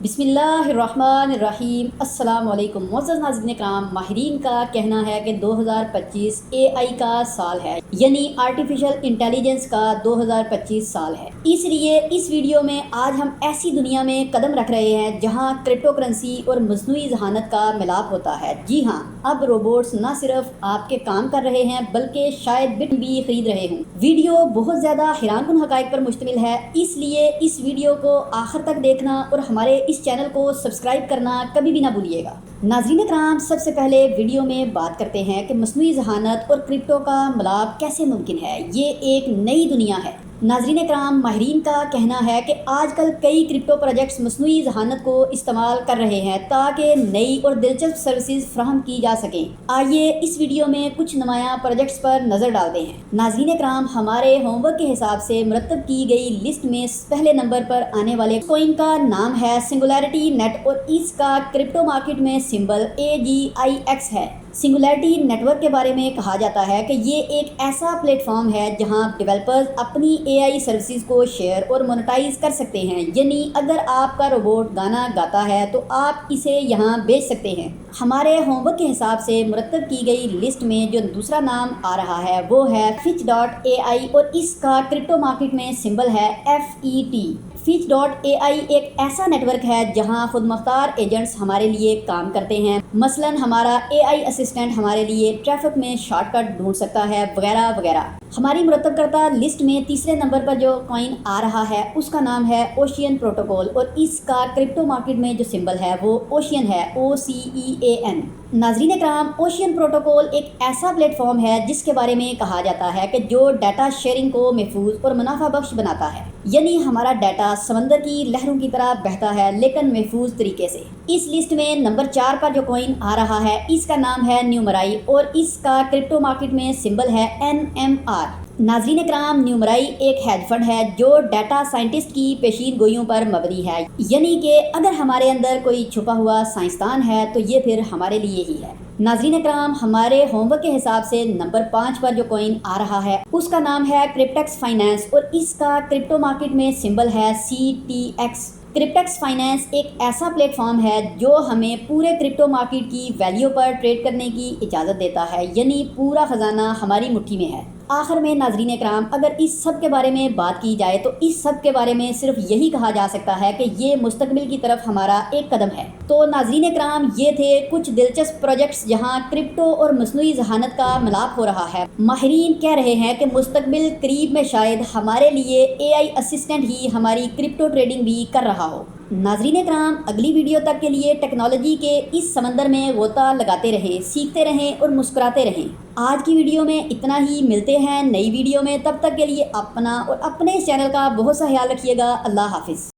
बिस्मिल्लाहिर्रहमानिर्रहीम। अस्सलाम वालेकुम। मुअज़्ज़ज़ नाज़रीन इकराम, माहिरीन का कहना है कि 2025 AI का साल है, यानी आर्टिफिशियल इंटेलिजेंस का 2025 साल है। इसलिए इस वीडियो में आज हम ऐसी दुनिया में कदम रख रहे हैं जहां क्रिप्टो करेंसी और मस्नूई ज़हानत का मिलाप होता है। जी हाँ, अब रोबोट्स न सिर्फ आपके काम कर रहे हैं बल्कि शायद बिट भी खरीद रहे हों। वीडियो बहुत ज़्यादा हैरानकुन हक़ाइक़ पर मुश्तमिल है, इसलिए इस वीडियो को आखिर तक देखना और हमारे इस चैनल को सब्सक्राइब करना कभी भी ना भूलिएगा। नाज़रीन इकराम, सबसे पहले वीडियो में बात करते हैं कि मस्नूई ज़हानत और क्रिप्टो का मिलाप कैसे मुमकिन है। ये एक नई दुनिया है। नाज़रीन इकराम, माहिरीन का कहना है कि आजकल कई क्रिप्टो प्रोजेक्ट्स मस्नूई ज़हानत को इस्तेमाल कर रहे हैं ताकि नई और दिलचस्प सर्विसेज फ्राहम की जा सकें। आइए इस वीडियो में कुछ नुमायाँ प्रोजेक्ट्स पर नज़र डालते हैं। नाज़रीन इकराम, हमारे होमवर्क के हिसाब से मुरतब की गई लिस्ट में पहले नंबर पर आने वाले कॉइन का नाम है सिंगुलैरिटी नेट और इसका क्रिप्टो मार्केट में सिंबल AGIX है। सिंगुलैरिटी नेटवर्क के बारे में कहा जाता है कि ये एक ऐसा प्लेटफॉर्म है जहां डेवलपर्स अपनी AI सर्विसेज को शेयर और मोनेटाइज कर सकते हैं। यानी अगर आपका रोबोट गाना गाता है तो आप इसे यहां बेच सकते हैं। हमारे होमवर्क के हिसाब से मुरतब की गई लिस्ट में जो दूसरा नाम आ रहा है वो है Fitch.ai और इसका क्रिप्टो मार्केट में सिंबल है FET। Fitch.ai एक ऐसा नेटवर्क है जहां खुद मुख्तार एजेंट्स हमारे लिए काम करते हैं। मसलन हमारा AI असिस्टेंट हमारे लिए ट्रैफिक में शॉर्टकट ढूंढ सकता है, वगैरह वगैरह। हमारी मुरतब करता लिस्ट में तीसरे नंबर पर जो कॉइन आ रहा है उसका नाम है ओशियन प्रोटोकॉल और इसका क्रिप्टो मार्केट में जो सिंबल है वो ओशियन है, OCEAN। नाज़रीन इकराम, ओशियन प्रोटोकॉल एक ऐसा प्लेटफॉर्म है जिसके बारे में कहा जाता है कि जो डाटा शेयरिंग को महफूज और मुनाफा बख्श बनाता है। यानी हमारा डाटा समंदर की लहरों की तरह बहता है लेकिन महफूज तरीके से। इस लिस्ट में नंबर 4 पर जो कॉइन आ रहा है इसका नाम है न्यूमराई और इसका क्रिप्टो मार्केट में सिंबल है NMR। नाज़रीन इकराम, न्यूमराई एक हेज फंड है जो डाटा साइंटिस्ट की पेशीन गोइयों पर मबनी है। यानी कि अगर हमारे अंदर कोई छुपा हुआ साइंसदान है तो ये फिर हमारे लिए ही है। नाज़रीन इकराम, हमारे होमवर्क के हिसाब से नंबर 5 पर जो कॉइन आ रहा है उसका नाम है क्रिप्टेक्स फाइनेंस और इसका क्रिप्टो मार्केट में सिंबल है CTX। क्रिप्टेक्स फाइनेंस एक ऐसा प्लेटफॉर्म है जो हमें पूरे क्रिप्टो मार्केट की वैल्यू पर ट्रेड करने की इजाज़त देता है, यानी पूरा ख़जाना हमारी मुट्ठी में है। आखिर में नाज़रीन इकराम, अगर इस सब के बारे में बात की जाए तो इस सब के बारे में सिर्फ यही कहा जा सकता है कि ये मुस्तकबिल की तरफ हमारा एक कदम है। तो नाज़रीन इकराम, ये थे कुछ दिलचस्प प्रोजेक्ट्स जहां क्रिप्टो और मस्नूई ज़हानत का मिलाप हो रहा है। माहिरीन कह रहे हैं कि मुस्तकबिल करीब में शायद हमारे लिए AI असिस्टेंट ही हमारी क्रिप्टो ट्रेडिंग भी कर रहा हो। नाज़रीन इकराम, अगली वीडियो तक के लिए टेक्नोलॉजी के इस समंदर में गोता लगाते रहें, सीखते रहें और मुस्कुराते रहें। आज की वीडियो में इतना ही। मिलते हैं नई वीडियो में, तब तक के लिए अपना और अपने चैनल का बहुत सा ख्याल रखिएगा। अल्लाह हाफिज़।